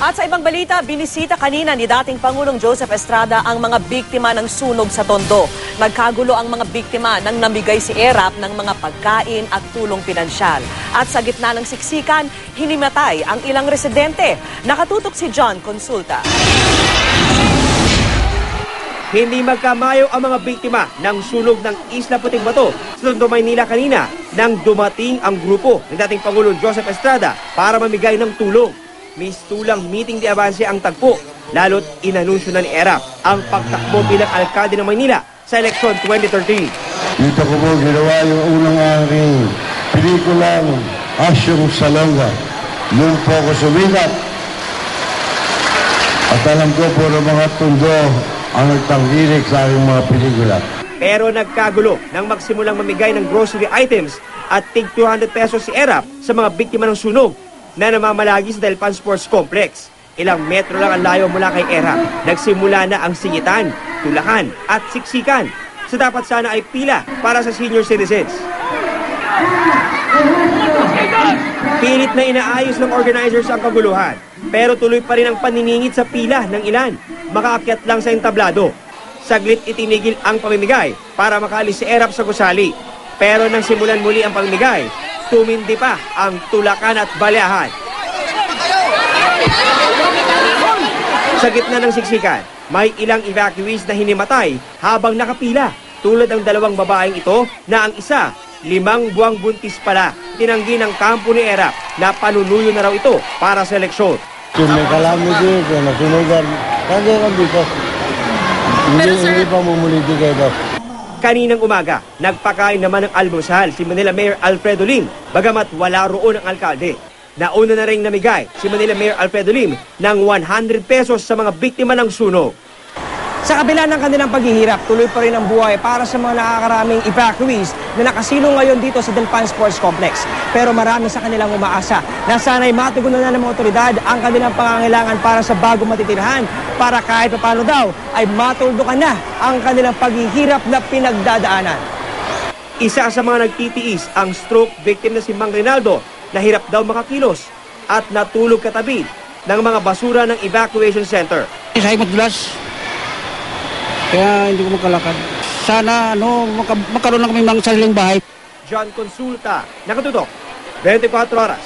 At sa ibang balita, binisita kanina ni dating Pangulong Joseph Estrada ang mga biktima ng sunog sa Tondo. Nagkagulo ang mga biktima nang namigay si ERAP ng mga pagkain at tulong pinansyal. At sa gitna ng siksikan, hinimatay ang ilang residente. Nakatutok si John Consulta. Hindi magkamayo ang mga biktima ng sunog ng Isla Puting Bato sa Tondo, Maynila kanina nang dumating ang grupo ng dating Pangulong Joseph Estrada para mamigay ng tulong. Mistulang meeting di avanse ang tagpo, lalo't inanunsyo na ni ERAP ang pagtakbo bilang alkalde ng Maynila sa eleksyon 2013. Dito ko po ginawa yung unang aking pelikulang Asyong Salonga. Doon po ako sumikat. At alam ko po ng mga Tondo ang nagtanggilik sa aking mga pelikula. Pero nagkagulo nang magsimulang mamigay ng grocery items at tig 200 pesos si ERAP sa mga biktima ng sunog na namamalagi sa Delpan Sports Complex. Ilang metro lang ang layo mula kay ERAP. Nagsimula na ang singitan, tulakan at siksikan sa dapat sana ay pila para sa senior citizens. Pilit na inaayos ng organizers ang kaguluhan, pero tuloy pa rin ang paniningit sa pila ng ilan. Makaakyat lang sa entablado. Saglit itinigil ang pamimigay para makaalis si ERAP sa gusali. Pero nang simulan muli ang pamimigay, tumindi pa ang tulakan at baleahan. Sa gitna ng siksikan, may ilang evacuees na hinimatay habang nakapila. Tulad ang dalawang babaeng ito na ang isa, 5 buwang buntis pala. Tinanggi ng kampo ni ERAP na panunuyo na raw ito para sa eleksyon. Kung may calamity, kung nasunugan, kaya lang dito. Hindi pa mumuliti kayo daw. Kaninang umaga, nagpakain naman ng almusal si Manila Mayor Alfredo Lim, bagamat wala roon ang alkalde. Nauna na rin namigay si Manila Mayor Alfredo Lim ng 100 pesos sa mga biktima ng sunog. Sa kabila ng kanilang paghihirap, tuloy pa rin ang buhay para sa mga nakakaraming evacuees na nakasilong ngayon dito sa Delpan Sports Complex. Pero marami sa kanilang umaasa na sana'y matugunan na ng mga otoridad ang kanilang pangangailangan para sa bagong matitirahan para kahit paano daw ay matuldukan na ang kanilang paghihirap na pinagdadaanan. Isa sa mga nagtitiis ang stroke victim na si Mang Rinaldo na hirap daw makakilos at natulog katabi ng mga basura ng evacuation center. Sa madulas, kaya hindi ko makalakad. Sana magkaroon lang kami ng sariling bahay. John Consulta, nakatutok, 24 oras.